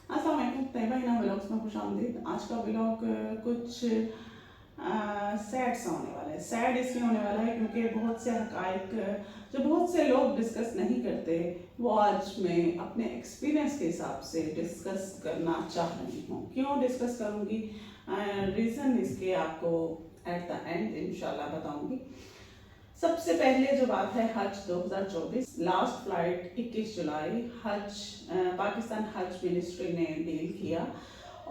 अस्सलाम वालेकुम, तैयबा हिना व्लॉग्स में खुशामदीद। आज का व्लॉग कुछ सैड सा होने वाला है। सैड इसलिए होने वाला है क्योंकि बहुत से हकाइक जो बहुत से लोग डिस्कस नहीं करते, वो आज मैं अपने एक्सपीरियंस के हिसाब से डिस्कस करना चाह रही हूँ। क्यों डिस्कस करूँगी, रीज़न इसके आपको एट द एंड इंशाल्लाह बताऊँगी। सबसे पहले जो बात है हज 2024, लास्ट फ्लाइट 21 जुलाई हज पाकिस्तान हज मिनिस्ट्री ने डील किया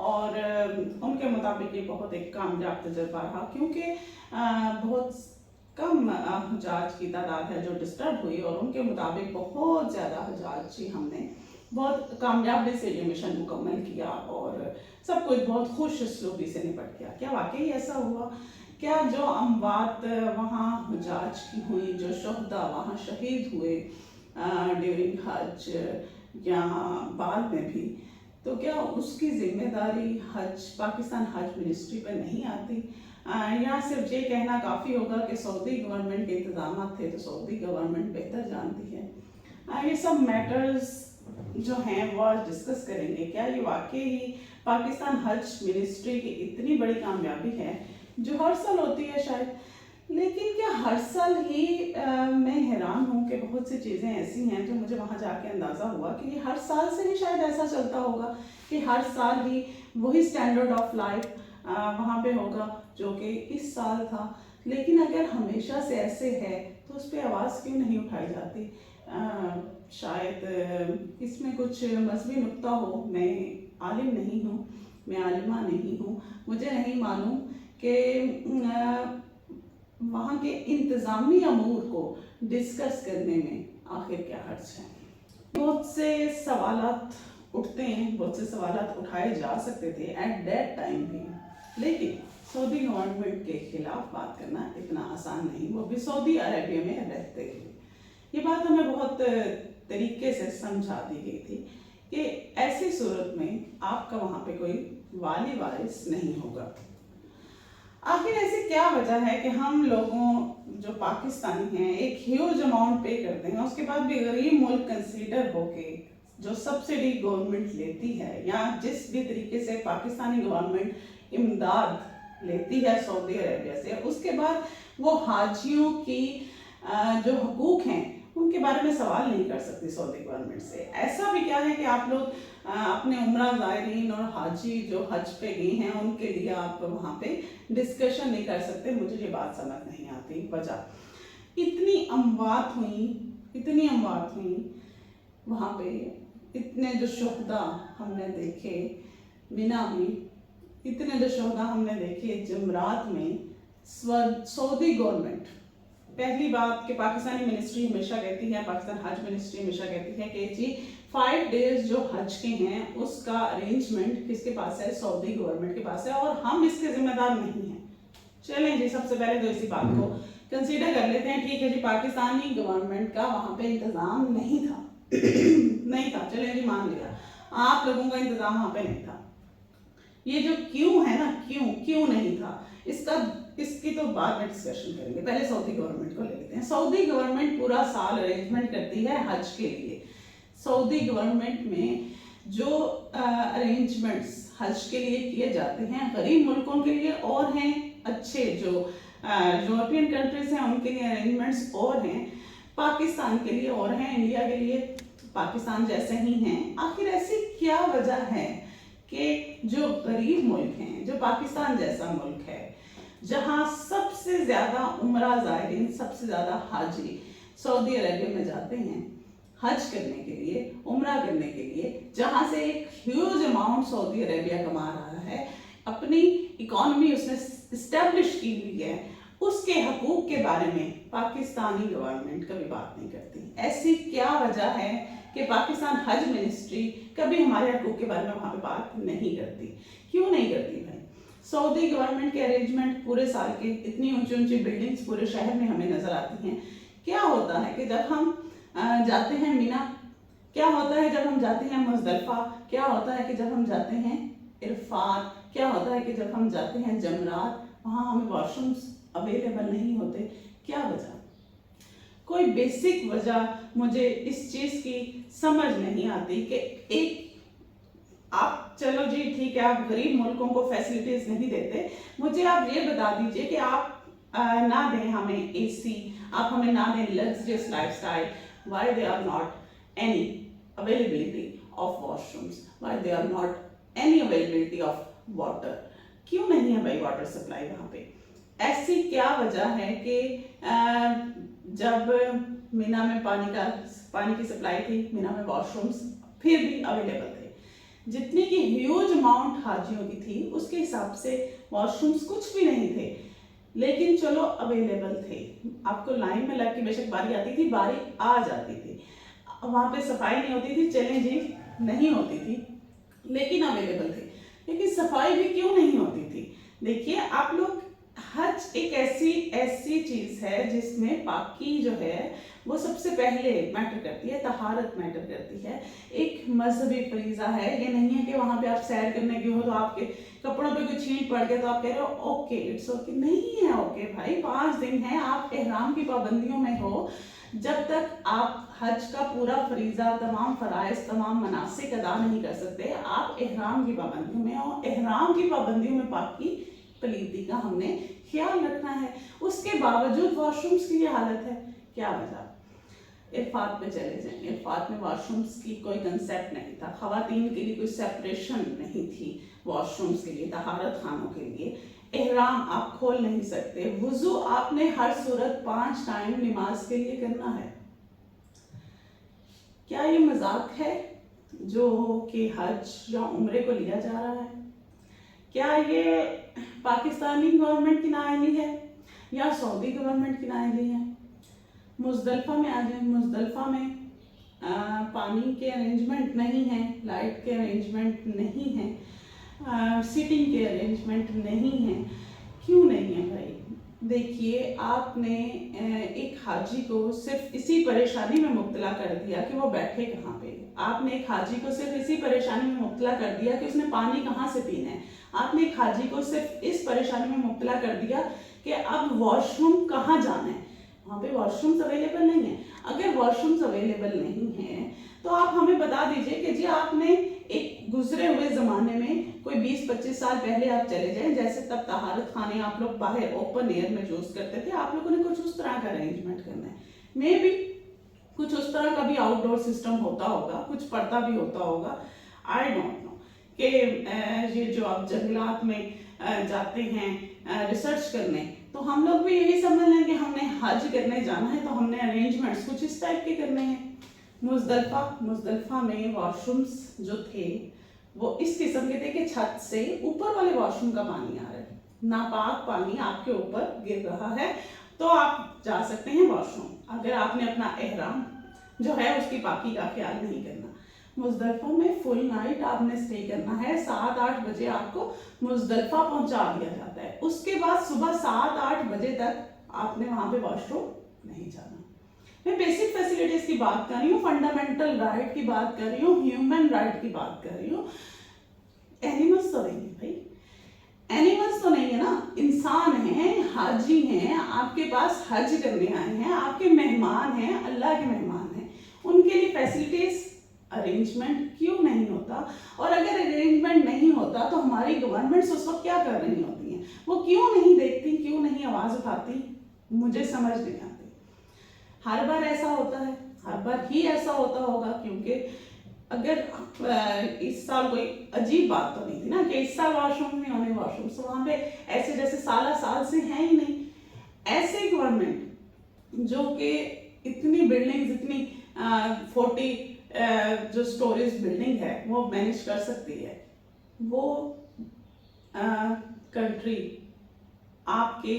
और उनके मुताबिक ये बहुत एक कामयाब तजर्बा रहा, क्योंकि बहुत कम हजाज की तादाद है जो डिस्टर्ब हुई और उनके मुताबिक बहुत ज़्यादा हजाज जी हमने बहुत कामयाबी से ये मिशन मुकम्मल किया और सब कुछ बहुत खुश उसलूबी से निपट गया। क्या वाकई ऐसा हुआ? क्या जो अमवात वहाँ हुजाज की हुई, जो शहदा वहाँ शहीद हुए ड्यूरिंग हज या बाद में भी, तो क्या उसकी जिम्मेदारी हज पाकिस्तान हज मिनिस्ट्री पर नहीं आती? या सिर्फ ये कहना काफ़ी होगा कि सऊदी गवर्नमेंट के इंतजाम थे तो सऊदी गवर्नमेंट बेहतर जानती है। ये सब मैटर्स जो हैं वो आज डिस्कस करेंगे। क्या ये वाकई पाकिस्तान हज मिनिस्ट्री की इतनी बड़ी कामयाबी है जो हर साल होती है शायद, लेकिन क्या हर साल ही मैं हैरान हूँ कि बहुत सी चीज़ें ऐसी हैं जो मुझे वहाँ जाके अंदाज़ा हुआ कि ये हर साल से ही शायद ऐसा चलता होगा कि हर साल ही वही स्टैंडर्ड ऑफ लाइफ वहाँ पे होगा जो कि इस साल था। लेकिन अगर हमेशा से ऐसे है तो उस पर आवाज़ क्यों नहीं उठाई जाती? शायद इसमें कुछ मजहबी नुक्ता हो। मैं आलिम नहीं हूँ, मैं आलिमा नहीं हूँ, मुझे नहीं मालूम कि वहाँ के इंतज़ामी अमूर को डिस्कस करने में आखिर क्या हर्ज है। बहुत से सवालात उठते हैं, बहुत से सवालात उठाए जा सकते थे एट दैट टाइम भी, लेकिन सऊदी गवर्नमेंट के खिलाफ बात करना इतना आसान नहीं, वो भी सऊदी अरेबिया में रहते हुए। ये बात हमें बहुत तरीके से समझा दी गई थी कि ऐसी सूरत में आपका वहाँ पे कोई वाली वारिस नहीं होगा। आखिर ऐसी क्या वजह है कि हम लोगों जो पाकिस्तानी हैं एक ह्यूज अमाउंट पे करते हैं, उसके बाद भी गरीब मुल्क कंसीडर होके जो सब्सिडी गवर्नमेंट लेती है या जिस भी तरीके से पाकिस्तानी गवर्नमेंट इमदाद लेती है सऊदी अरेबिया से, उसके बाद वो हाजियों की जो हकूक हैं उनके बारे में सवाल नहीं कर सकती सऊदी गवर्नमेंट से। ऐसा भी क्या है कि आप लोग अपने उम्रा ज़ायरीन और हाजी जो हज पे गए हैं उनके लिए आप वहाँ पे डिस्कशन नहीं कर सकते? मुझे ये बात समझ नहीं आती। वजह इतनी अमवात हुई वहाँ पे, इतने जो शहदा हमने देखे मिना में, इतने जो शहदा हमने देखे जमरात में। सऊदी गवर्नमेंट पहली बात कि पाकिस्तानी मिनिस्ट्री हमेशा कहती है, पाकिस्तान हज मिनिस्ट्री हमेशा कहती है कि जी 5 डेज जो हज के हैं उसका अरेंजमेंट किसके पास है? सऊदी गवर्नमेंट के पास है और हम इसके जिम्मेदार नहीं हैं। चलें जी, सबसे पहले तो इसी बात को कंसीडर कर लेते हैं। ठीक है जी, पाकिस्तानी गवर्नमेंट का वहाँ पे इंतज़ाम नहीं था नहीं था, चलें जी मान लिया, आप लोगों का इंतज़ाम वहाँ पे नहीं था। ये जो क्यों है ना, क्यों नहीं था, इसकी तो बाद में डिस्कशन करेंगे। पहले सऊदी गवर्नमेंट को ले लेते हैं। सऊदी गवर्नमेंट पूरा साल अरेंजमेंट करती है हज के लिए। सऊदी गवर्नमेंट में जो अरेंजमेंट्स हज के लिए किए जाते हैं गरीब मुल्कों के लिए और हैं, अच्छे जो यूरोपियन कंट्रीज हैं उनके लिए अरेंजमेंट्स और हैं, पाकिस्तान के लिए और हैं, इंडिया के लिए पाकिस्तान जैसे ही हैं। आखिर ऐसी क्या वजह है कि जो गरीब मुल्क हैं, जो पाकिस्तान जैसा मुल्क है जहाँ सबसे ज़्यादा उम्रा ज़ायरीन, सबसे ज़्यादा हाजी सऊदी अरेबिया में जाते हैं हज करने के लिए, उम्रा करने के लिए, जहाँ से एक ह्यूज अमाउंट सऊदी अरेबिया कमा रहा है, अपनी इकॉनमी उसने इस्टेब्लिश की हुई है, उसके हकूक के बारे में पाकिस्तानी गवर्नमेंट कभी बात नहीं करती। ऐसी क्या वजह है कि पाकिस्तान हज मिनिस्ट्री कभी हमारे हकूक के बारे में वहाँ पे बात नहीं करती? क्यों नहीं करती भाई? सऊदी गवर्नमेंट के अरेंजमेंट पूरे साल के, इतनी ऊंची ऊंची बिल्डिंग्स पूरे शहर में हमें नजर आती हैं। क्या होता है कि जब हम जाते हैं मीना, क्या होता है जब हम जाते हैं मुज़दलिफा, क्या होता है कि जब हम जाते हैं इरफात, क्या होता है कि जब हम जाते हैं जमरात, वहाँ हमें वॉशरूम्स अवेलेबल नहीं होते? क्या वजह? कोई बेसिक वजह मुझे इस चीज़ की समझ नहीं आती कि एक आप चलो जी ठीक है, आप गरीब मुल्कों को फैसिलिटीज नहीं देते, मुझे आप ये बता दीजिए कि आप ना दें हमें एसी, आप हमें ना दें luxurious lifestyle, why they are not any availability of washrooms, why they are not any availability of water, क्यों नहीं है भाई वाटर सप्लाई वहाँ पे? ऐसी क्या वजह है कि जब मीना में पानी की सप्लाई थी, मीना में वॉशरूम्स फिर भी अवेलेबल थे, जितनी की ह्यूज अमाउंट हाजियों की थी उसके हिसाब से वॉशरूम्स कुछ भी नहीं थे, लेकिन चलो अवेलेबल थे। आपको लाइन में लग के बेशक बारी आती थी, बारी आ जाती थी, वहां पे सफाई नहीं होती थी, चलें जी नहीं होती थी, लेकिन अवेलेबल थे। लेकिन सफाई भी क्यों नहीं होती थी? देखिए आप लोग, हज एक ऐसी चीज है जिसमें पाकी जो है वो सबसे पहले मैटर करती है, तहारत मैटर करती है, एक मजहबी फरीजा है। ये नहीं है कि वहां पे आप सैर करने गए हो तो आपके कपड़ों पे कोई छींट पड़ गया तो आप कह रहे हो ओके इट्स ओके, नहीं है ओके भाई। 5 दिन है, आप एहराम की पाबंदियों में हो, जब तक आप हज का पूरा फरीजा, तमाम फराइज, तमाम मनासिक अदा नहीं कर सकते, आप एहराम की पाबंदियों में हो। एहराम की पाबंदियों में पाकी पलीदी का हमने ख्याल रखना है, उसके बावजूद वॉशरूम्स की ये हालत है, क्या वजह? इरफात में चले जाएं, इरफात में वॉशरूम्स की कोई कंसेप्ट नहीं था, खवातीन के लिए कोई सेपरेशन नहीं थी वॉशरूम्स के लिए, तहारत खानों के लिए। एहराम आप खोल नहीं सकते, वुजू आपने हर सूरत 5 टाइम नमाज के लिए करना है। क्या ये मजाक है जो कि हज या उम्रे को लिया जा रहा है? क्या ये पाकिस्तानी गवर्नमेंट की नाअहली है या सऊदी गवर्नमेंट की नाअहली है? मुजदलफा में आ जाए, मुजदलफा में पानी के अरेंजमेंट नहीं है, लाइट के अरेंजमेंट नहीं है, सीटिंग के अरेंजमेंट नहीं है। क्यों नहीं है भाई? देखिए आपने एक हाजी को सिर्फ इसी परेशानी में मुब्तला कर दिया कि वो बैठे कहाँ पे। आपने एक हाजी को सिर्फ इसी परेशानी में मुब्तला कर दिया कि उसने पानी कहाँ से पीना है। आपने एक हाजी को सिर्फ इस परेशानी में मुब्तला कर दिया कि अब वॉशरूम कहाँ जाना है, वहाँ पे वॉशरूम्स अवेलेबल नहीं है। अगर वॉशरूम्स अवेलेबल नहीं है तो आप हमें बता दीजिए कि जी आपने एक गुजरे हुए ज़माने में कोई 20-25 साल पहले आप चले जाएं, जैसे तब तहारत खाने आप लोग बाहर ओपन एयर में यूज करते थे, आप लोगों ने कुछ उस तरह का अरेंजमेंट करना है। मे भी कुछ उस तरह का भी आउटडोर सिस्टम होता होगा, कुछ पड़ता भी होता होगा, आई डोंट नो। कि ये जो आप जंगलात में जाते हैं रिसर्च करने, तो हम लोग भी यही समझ लें कि हमने हज करने जाना है तो हमने अरेंजमेंट्स कुछ इस टाइप के करने हैं। मुजदलफा में वॉशरूम्स जो थे वो इस किस्म के थे कि छत से ऊपर वाले वॉशरूम का पानी आ रहा है, नापाक पानी आपके ऊपर गिर रहा है, तो आप जा सकते हैं वॉशरूम, अगर आपने अपना एहराम जो है उसकी पाकी का ख्याल नहीं करना। मुजदलफा में फुल नाइट आपने स्टे करना है, 7-8 बजे आपको मुजदलफा पहुंचा दिया जाता है, उसके बाद सुबह 7-8 बजे तक आपने वहां पे वॉशरूम नहीं जाना। मैं बेसिक फैसिलिटीज की बात कर रही हूँ, फंडामेंटल राइट की बात कर रही हूँ, ह्यूमन राइट की बात कर रही हूँ। एनिमल्स तो नहीं है भाई, एनिमल्स तो नहीं है ना, इंसान हैं, हाजी हैं, आपके पास हज करने आए हैं, आपके मेहमान हैं, अल्लाह के मेहमान हैं, उनके लिए फैसिलिटीज अरेंजमेंट क्यों नहीं होता? और अगर अरेंजमेंट नहीं होता तो हमारी गवर्नमेंट्स उस वक्त क्या कर रही होती हैं? वो क्यों नहीं देखती, क्यों नहीं आवाज उठाती? मुझे समझ नहीं आती। हर बार ऐसा होता है, हर बार ही ऐसा होता होगा, क्योंकि अगर इस साल कोई अजीब बात तो नहीं थी ना कि इस साल वॉशरूम नहीं होने, वॉशरूम तो वहां पे ऐसे जैसे साल से हैं ही नहीं। ऐसे गवर्नमेंट जो कि इतनी बिल्डिंग्स, इतनी 40 जो स्टोरेज बिल्डिंग है वो मैनेज कर सकती है, वो कंट्री आपके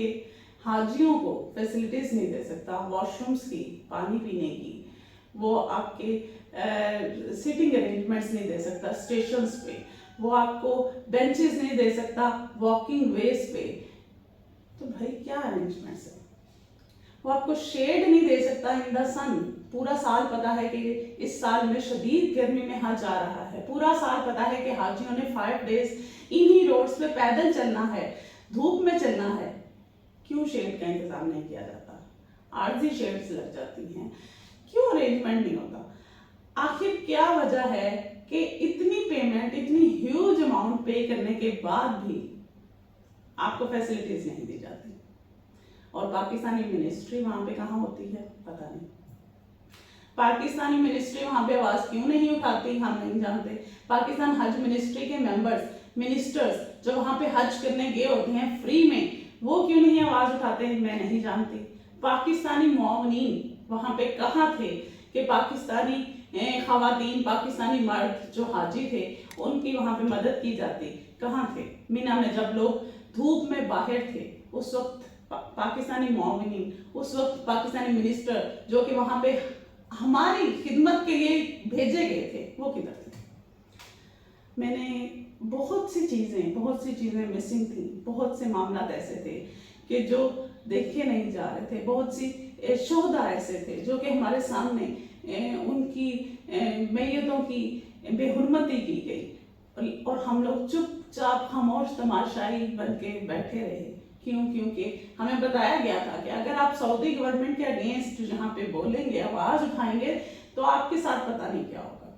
हाजियों को फैसिलिटीज नहीं दे सकता, वॉशरूम्स की, पानी पीने की, वो आपके सिटिंग अरेंजमेंट्स नहीं दे सकता स्टेशंस पे, वो आपको बेंचेस नहीं दे सकता वॉकिंग वेज पे, तो भाई क्या अरेंजमेंट्स है? वो आपको शेड नहीं दे सकता इन द सन। पूरा साल पता है कि इस साल में शदीद गर्मी में हज आ रहा है, पूरा साल पता है कि हाजियों ने 5 डेज इन्हीं रोड्स पे पैदल चलना है, धूप में चलना है, क्यों शेड का इंतजाम नहीं किया जाता? आर्जी शेड्स लग जाती हैं, क्यों अरेंजमेंट नहीं होता? आखिर क्या वजह है कि इतनी पेमेंट, इतनी ह्यूज अमाउंट पे करने के बाद भी आपको फैसिलिटीज नहीं दी जाती। और पाकिस्तानी मिनिस्ट्री वहां पे कहाँ होती है पता नहीं। पाकिस्तानी मिनिस्ट्री वहां पे आवाज क्यों नहीं उठाती हम नहीं जानते। पाकिस्तान हज मिनिस्ट्री के मिनिस्टर्स जो वहां पे हज करने गए होते हैं फ्री में, वो क्यों नहीं आवाज उठाते हैं मैं नहीं जानती। पाकिस्तानी मुआवनीन वहां पे कहाँ थे कि पाकिस्तानी खवातीन, पाकिस्तानी मर्द जो हाजी थे उनकी वहां पे मदद की जाती, कहाँ थे। मिना में जब लोग धूप में बाहर थे उस वक्त पाकिस्तानी मुआवनीन, उस वक्त पाकिस्तानी मिनिस्टर जो कि वहां पे हमारी खिदमत के लिए भेजे गए थे, वो किधर थे। मैंने बहुत सी चीजें मिसिंग थी, बहुत से मामला ऐसे थे कि जो देखे नहीं जा रहे थे, बहुत सी शोधा ऐसे थे जो कि हमारे सामने उनकी मैयतों की बेहुरमती की गई और हम लोग चुपचाप खामोश तमाशाई बन के बैठे रहे। क्यों? क्योंकि हमें बताया गया था कि अगर आप सऊदी गवर्नमेंट के अगेंस्ट यहाँ पे बोलेंगे, आवाज उठाएंगे तो आपके साथ पता नहीं क्या होगा।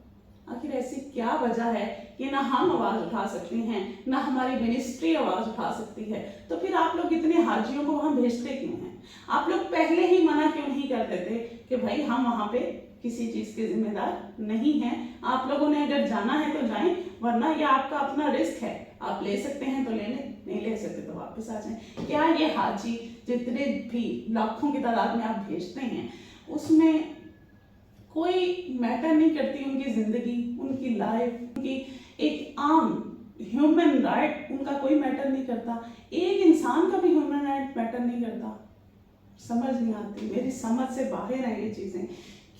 आखिर ऐसी क्या वजह है कि ना हम आवाज उठा सकते हैं, ना हमारी मिनिस्ट्री आवाज उठा सकती है। तो फिर आप लोग इतने हाजियों को वहां भेजते क्यों हैं? आप लोग पहले ही मना क्यों नहीं कर देते कि भाई हम वहां पे किसी चीज के जिम्मेदार नहीं हैं, आप लोगों ने अगर जाना है तो जाएं, वरना ये आपका अपना रिस्क है, आप ले सकते हैं तो ले लें, नहीं ले सकते तो वापस आ जाएं। क्या ये हाजी जितने भी लाखों की तादाद में आप भेजते हैं उसमें कोई मैटर नहीं करती उनकी जिंदगी, उनकी लाइफ, उनकी एक आम ह्यूमन राइट उनका कोई मैटर नहीं करता, एक इंसान का भी ह्यूमन राइट मैटर नहीं करता। समझ नहीं आती, मेरी समझ से बाहर है ये चीजें।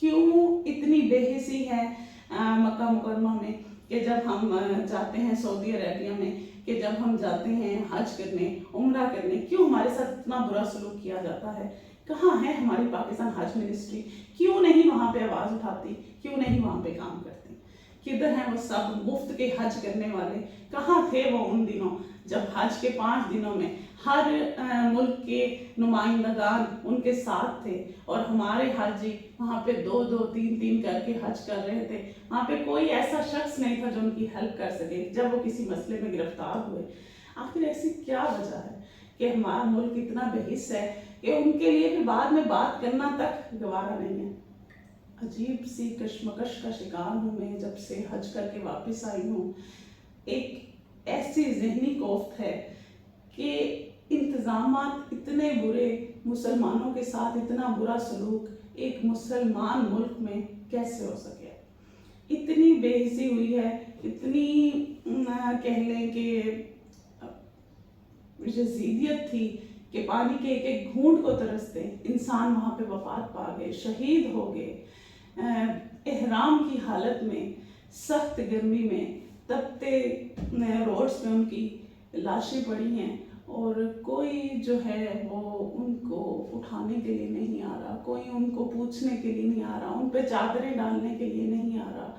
क्यों इतनी बेहिसी है मक्का मुकरमा में कि जब हम जाते हैं सऊदी अरेबिया में, कि जब हम जाते हैं हज करने, उम्रा करने, क्यों हमारे साथ इतना बुरा सलूक किया जाता है। कहाँ है हमारी पाकिस्तान हज मिनिस्ट्री? क्यों नहीं वहां पे आवाज उठाती, क्यों नहीं वहां पे काम करती? किधर हैं वो सब मुफ्त के हज करने वाले? कहाँ थे वो उन दिनों जब हज के 5 दिनों में हर मुल्क के नुमाइंदगान उनके साथ थे और हमारे हाजी वहाँ पे 2-2, 3-3 करके हज कर रहे थे। वहाँ पे कोई ऐसा शख्स नहीं था जो उनकी हेल्प कर सके जब वो किसी मसले में गिरफ्तार हुए। आखिर ऐसी क्या वजह है कि हमारा मुल्क इतना बेहिस है कि उनके लिए फिर बाद में बात करना तक गवारा नहीं है। अजीब सी कश्मकश का शिकार हूँ मैं जब से हज करके वापस आई हूँ। एक ऐसी जहनी कोफ्त है कि इंतजामात इतने बुरे, मुसलमानों के साथ इतना बुरा सलूक एक मुसलमान मुल्क में कैसे हो सके। इतनी बेहिसी हुई है, इतनी कह लें कि रजीदियत थी कि पानी के एक एक घूंट को तरसते इंसान वहाँ पे वफात पा गए, शहीद हो गए। एहराम की हालत में, सख्त गर्मी में, तपते रोड्स पे उनकी लाशें पड़ी हैं और कोई जो है वो उनको उठाने के लिए नहीं आ रहा, कोई उनको पूछने के लिए नहीं आ रहा, उन पे चादरें डालने के लिए नहीं आ रहा।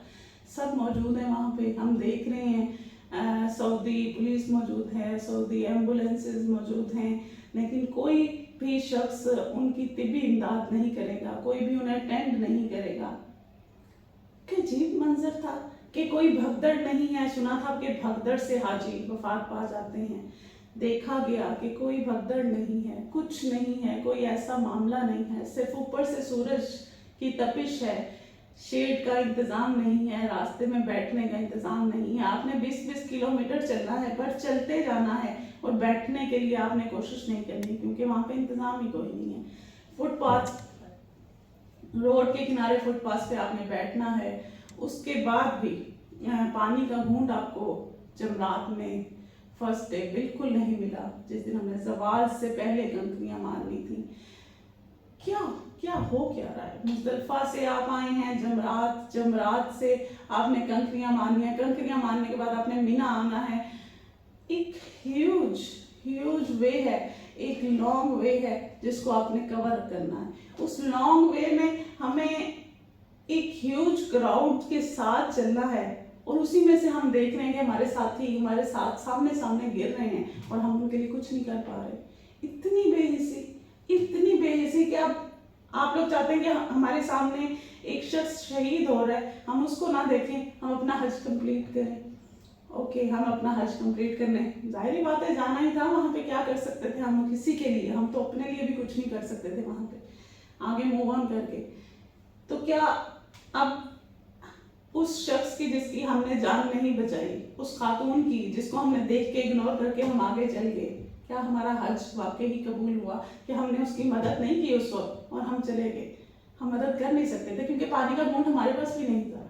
सब मौजूद है वहाँ पे, हम देख रहे हैं सऊदी पुलिस मौजूद है, सऊदी एम्बुलेंसेस मौजूद हैं, लेकिन कोई भी शख्स उनकी तिबी इमदाद नहीं करेगा, कोई भी उन्हें अटेंड नहीं करेगा। क्या अजीब मंजर था कि कोई भगदड़ नहीं है। सुना था कि भगदड़ से हाजी वफात पा जाते हैं, देखा गया कि कोई भगदड़ नहीं है, कुछ नहीं है, कोई ऐसा मामला नहीं है। सिर्फ ऊपर से सूरज की तपिश है, शेड का इंतजाम नहीं है, रास्ते में बैठने का इंतजाम नहीं है। आपने 20-20 किलोमीटर चलना है, पर चलते जाना है और बैठने के लिए आपने कोशिश नहीं करनी क्योंकि वहां पे इंतजाम ही कोई नहीं है। फुटपाथ, रोड के किनारे फुटपाथ पे आपने बैठना है। उसके बाद भी पानी का घूंट आपको जमरात में फर्स्ट डे बिल्कुल नहीं मिला, जिस दिन हमने ज़वाल से पहले कंकरियां मारनी थी। क्या हो क्या रहा है? मुज़दलिफा से आप आए हैं, जमरात से आपने कंकरियां मारनी है, कंकरियां मारने के बाद आपने मिना आना है। एक ह्यूज वे है, एक लॉन्ग वे है जिसको आपने कवर करना है। उस लॉन्ग वे में हमें एक ह्यूज क्राउड के साथ चलना है और उसी में से हम देख रहे हैं कि हमारे साथी हमारे साथ सामने गिर रहे हैं और हम उनके लिए कुछ नहीं कर पा रहे। इतनी बेहिसी कि आप लोग चाहते हैं कि हमारे सामने ایک شخص شہید ہو رہا ہے، ہم اس کو نہ دیکھیں، ہم اپنا حج کمپلیٹ کریں. اوکے ہم اپنا حج کمپلیٹ کرنے، ظاہری بات ہے جانا ہی تھا وہاں پہ، کیا کر سکتے تھے ہم کسی کے لیے، ہم تو اپنے لیے بھی کچھ نہیں کر سکتے تھے وہاں پہ آگے موو آن کر کے. تو کیا اب اس شخص کی جس کی ہم نے جان نہیں بچائی، اس خاتون کی جس کو ہم نے دیکھ کے اگنور کر کے ہم آگے چل گئے، کیا ہمارا حج واقعی قبول ہوا کہ ہم نے اس کی مدد نہیں کی اس وقت اور ہم چلے گئے؟ ہم مدد کر نہیں سکتے تھے کیونکہ پانی کا گھونٹ ہمارے پاس بھی نہیں تھا.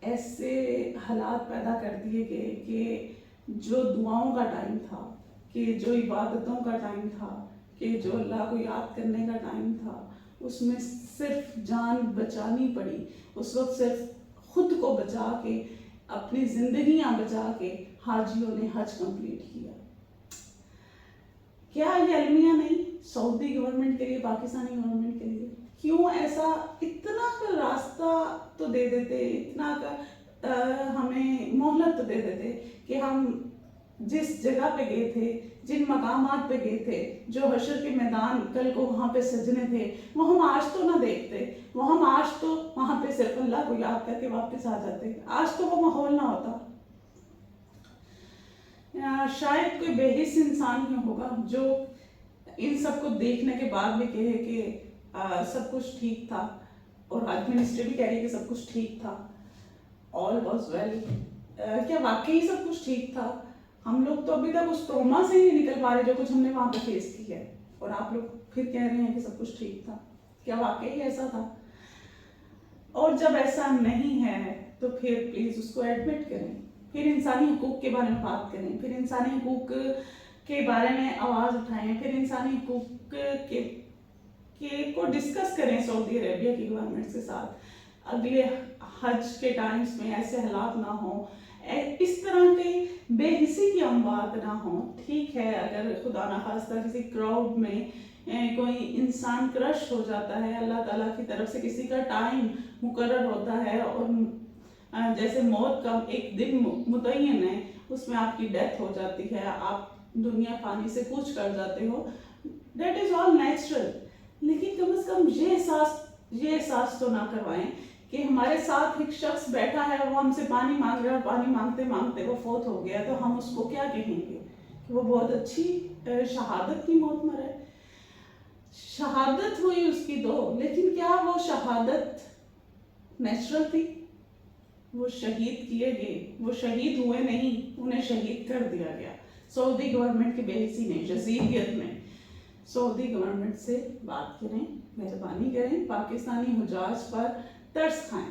ایسے حالات پیدا کر دیے گئے کہ جو دعاؤں کا ٹائم تھا، کہ جو عبادتوں کا ٹائم تھا، کہ جو اللہ کو یاد کرنے کا ٹائم تھا، اس میں صرف جان بچانی پڑی. اس وقت صرف خود کو بچا کے، اپنی زندگیاں بچا کے حاجیوں نے حج کمپلیٹ کیا. کیا یہ المیہ نہیں سعودی گورنمنٹ کے لیے، پاکستانی گورنمنٹ کے لیے؟ کیوں ایسا اتنا کا راستہ تو دے دیتے، اتنا کا ہمیں مہلت تو دے دیتے کہ ہم جس جگہ پہ گئے تھے، جن مقامات پہ گئے تھے، جو حشر کے میدان کل کو وہاں پہ سجنے تھے، وہ ہم آج تو نہ دیکھتے، وہ ہم آج تو وہاں پہ صرف اللہ کو یاد کر کے واپس آ جاتے. آج تو وہ ماحول نہ ہوتا. شاید کوئی بے حس انسان ہی ہوگا جو ان سب کو دیکھنے کے بعد بھی کہے کہ سب کچھ ٹھیک تھا، اور حج منسٹری بھی کہہ رہی ہے کہ سب کچھ ٹھیک تھا، all was well. کیا واقعی سب کچھ ٹھیک تھا؟ ہم لوگ تو ابھی تک اس ٹروما سے ہی نہیں نکل پا رہے جو کچھ ہم نے وہاں پہ فیس کی ہے، اور آپ لوگ پھر کہہ رہے ہیں کہ سب کچھ ٹھیک تھا. کیا واقعی ایسا تھا؟ اور جب ایسا نہیں ہے تو پھر پلیز اس کو ایڈمٹ کریں، پھر انسانی حقوق کے بارے میں بات کریں، پھر انسانی حقوق کے بارے میں آواز اٹھائیں، پھر انسانی حقوق کو ڈسکس کریں سعودی عربیہ کی گورنمنٹ کے ساتھ. اگلے حج کے ٹائمز میں ایسے حالات نہ ہوں، اس طرح کی بے حسی کی اموات نہ ہوں. ٹھیک ہے اگر خدا نخواستہ کسی کراؤڈ میں کوئی انسان کرش ہو جاتا ہے، اللہ تعالیٰ کی طرف سے کسی کا ٹائم مقرر ہوتا ہے، اور جیسے موت کا ایک دن متعین ہے، اس میں آپ کی ڈیتھ ہو جاتی ہے، آپ دنیا فانی سے کوچ کر جاتے ہو، دیٹ از آل نیچرل. لیکن کم از کم یہ احساس تو نہ کروائیں کہ ہمارے ساتھ ایک شخص بیٹھا ہے، وہ ہم سے پانی مانگ رہا ہے، اور پانی مانگتے مانگتے وہ فوت ہو گیا، تو ہم اس کو کیا کہیں گے کہ وہ بہت اچھی شہادت کی موت مرے. شہادت ہوئی اس کی تو، لیکن کیا وہ شہادت نیچرل تھی؟ وہ شہید کیے گئے، وہ شہید ہوئے نہیں، انہیں شہید کر دیا گیا. سعودی گورنمنٹ کی بے حسی نے، جزیریت میں سعودی گورنمنٹ سے بات کریں، مہربانی کریں، پاکستانی حجاج پر ترس کھائیں.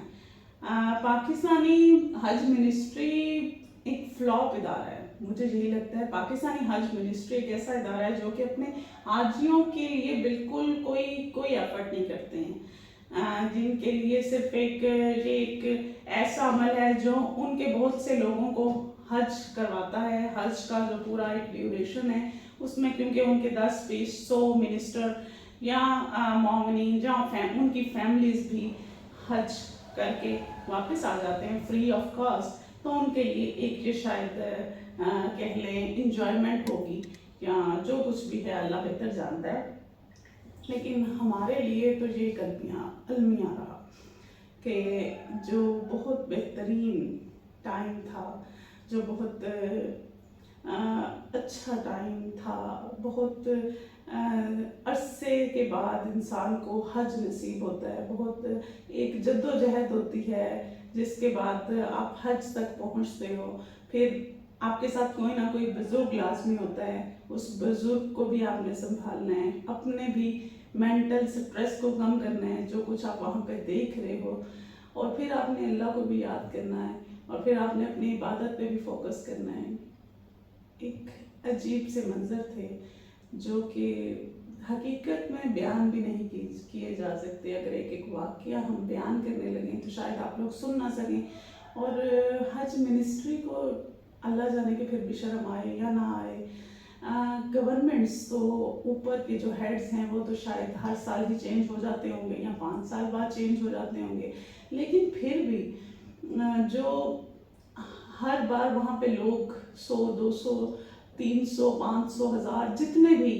پاکستانی حج منسٹری ایک فلاپ ادارہ ہے، مجھے یہی لگتا ہے. پاکستانی حج منسٹری ایک ایسا ادارہ ہے جو کہ اپنے حاجیوں کے لیے بالکل کوئی ایفرٹ نہیں کرتے ہیں، جن کے لیے صرف ایک ایسا عمل ہے جو ان کے بہت سے لوگوں کو حج کرواتا ہے. حج کا جو پورا ایک ڈیوریشن ہے اس میں، کیونکہ ان کے 10-20-100 منسٹر یا مومنین یا ان کی فیملیز بھی حج کر کے واپس آ جاتے ہیں فری آف کاسٹ، تو ان کے لیے ایک یہ شاید کہہ لیں انجوائمنٹ ہوگی یا جو کچھ بھی ہے، اللہ بہتر جانتا ہے. لیکن ہمارے لیے تو یہ ایک المیہ رہا کہ جو بہت بہترین ٹائم تھا، جو بہت اچھا ٹائم تھا، بہت عرصے کے بعد انسان کو حج نصیب ہوتا ہے، بہت ایک جد و جہد ہوتی ہے جس کے بعد آپ حج تک پہنچتے ہو. پھر آپ کے ساتھ کوئی نہ کوئی بزرگ لازمی ہوتا ہے، اس بزرگ کو بھی آپ نے سنبھالنا ہے، اپنے بھی مینٹل سٹریس کو کم کرنا ہے جو کچھ آپ وہاں پہ دیکھ رہے ہو، اور پھر آپ نے اللہ کو بھی یاد کرنا ہے، اور پھر آپ نے اپنی عبادت پہ بھی فوکس کرنا ہے. ایک عجیب سے منظر تھے جو کہ حقیقت میں بیان بھی نہیں کیے جا سکتے. اگر ایک واقعہ ہم بیان کرنے لگیں تو شاید آپ لوگ سن نہ سکیں، اور حج منسٹری کو اللہ جانے کہ پھر بھی شرم آئے یا نہ آئے. گورنمنٹس تو اوپر کے جو ہیڈز ہیں وہ تو شاید ہر سال ہی چینج ہو جاتے ہوں گے یا 5 سال بعد چینج ہو جاتے ہوں گے، لیکن پھر بھی جو ہر بار وہاں پہ لوگ 100 200 300 500 1000 جتنے بھی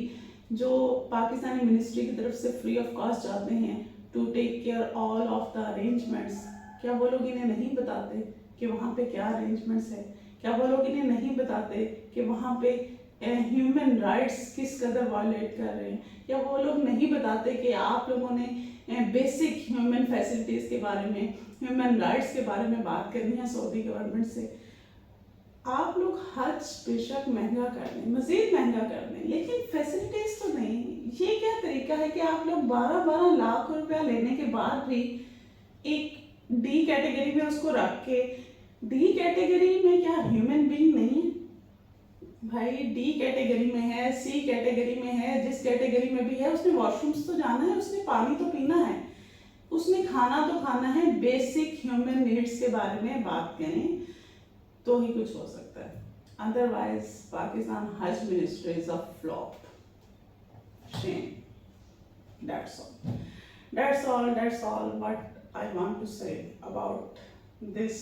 जो पाकिस्तानी मिनिस्ट्री की तरफ से फ्री ऑफ कॉस्ट जाते हैं to take care all of the arrangements, क्या वो लोग इन्हें नहीं बताते कि वहाँ पे क्या अरेंजमेंट्स है? क्या वो लोग इन्हें नहीं बताते कि वहाँ पे ह्यूमन राइट्स किस कदर वायलेट कर रहे हैं? क्या वो लोग नहीं बताते कि आप लोगों ने बेसिक ह्यूमन फैसिलिटीज़ के बारे में, ह्यूमन राइट्स के बारे में बात करनी है सऊदी गवर्नमेंट से? आप लोग हज बेशक महंगा कर दें, मज़ीद महंगा कर दें, लेकिन फैसिलिटीज़ तो नहीं। ये क्या तरीका है कि आप लोग 12-12 लाख रुपया लेने के बाद भी एक डी कैटेगरी में उसको रख के, डी कैटेगरी में क्या ह्यूमन बीइंग नहीं है भाई? डी कैटेगरी में है, सी कैटेगरी में है, जिस कैटेगरी में भी है उसने वॉशरूम्स तो जाना है, उसने पानी तो पीना है, उसने खाना तो खाना है। बेसिक ह्यूमन नीड्स के बारे में बात करें तो ही कुछ हो सकता है, अदरवाइज पाकिस्तान हज ministry is a flop. Shame. That's all what I want to say about this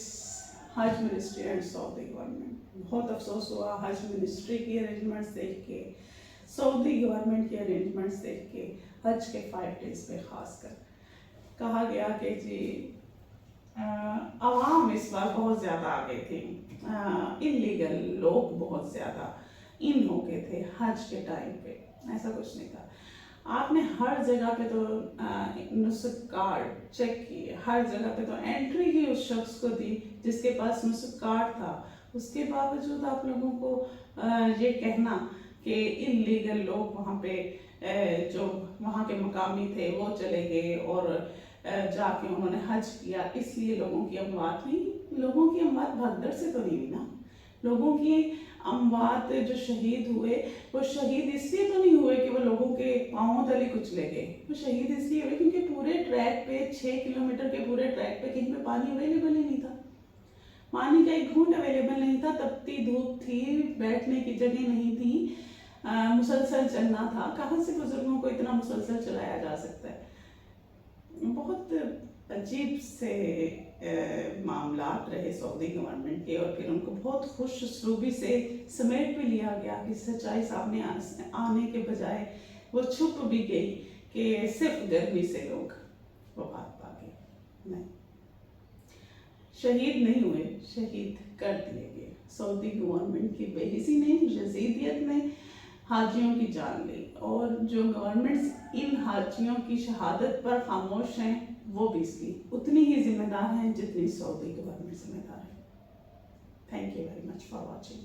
हज मिनिस्ट्री एंड सऊदी गवर्नमेंट। बहुत अफसोस हुआ हज मिनिस्ट्री की अरेंजमेंट्स देख के, सऊदी गवर्नमेंट की अरेंजमेंट्स देख के। हज के 5 डेज पे खासकर कहा गया कि जी आवाम इस बार बहुत ज़्यादा आ गए थे, इलीगल लोग बहुत ज़्यादा इन हो गए थे हज के टाइम पे। ऐसा कुछ नहीं था। आपने हर जगह पे तो नुस्ख कार्ड चेक किए, हर जगह पे तो एंट्री ही उस शख्स को दी जिसके पास नुस्ख कार्ड था। उसके बावजूद आप लोगों को ये कहना कि इलीगल लोग वहाँ पे जो वहाँ के मकामी थे वो चले गए और जाके उन्होंने हज किया, इसलिए लोगों की अमवात हुई। लोगों की अमवात भगदड़ से तो नहीं हुई ना। लोगों की अमवात जो शहीद हुए वो शहीद इसलिए तो नहीं हुए कि वो लोगों के पाँव तले कुचले गए। वो शहीद इसलिए हुए क्योंकि पूरे ट्रैक पे 6 किलोमीटर के पूरे ट्रैक पे कहीं पे पानी अवेलेबल ही नहीं था। पानी का एक घूंट अवेलेबल नहीं था, तपती धूप थी, बैठने की जगह नहीं थी, मुसलसल चलना था। कहाँ से बुजुर्गों को इतना मुसलसल चलाया जा सकता है? बहुत अजीब से मामलात रहे सऊदी गवर्नमेंट के, और फिर उनको बहुत खुश उसलूबी से समेट भी लिया गया कि सच्चाई सामने आने के बजाय वो छुप भी गई कि सिर्फ गर्मी से लोग वफात पा गए। नहीं, शहीद नहीं हुए, शहीद कर दिए गए। सऊदी गवर्नमेंट की बेहिसी ने, यजीदियत ने हाजियों की जान ली, और जो गवर्नमेंट्स इन हाजियों की शहादत पर खामोश हैं वो भी इसकी उतनी ही जिम्मेदार हैं जितनी सऊदी गवर्नमेंट जिम्मेदार है। Thank you very much for watching.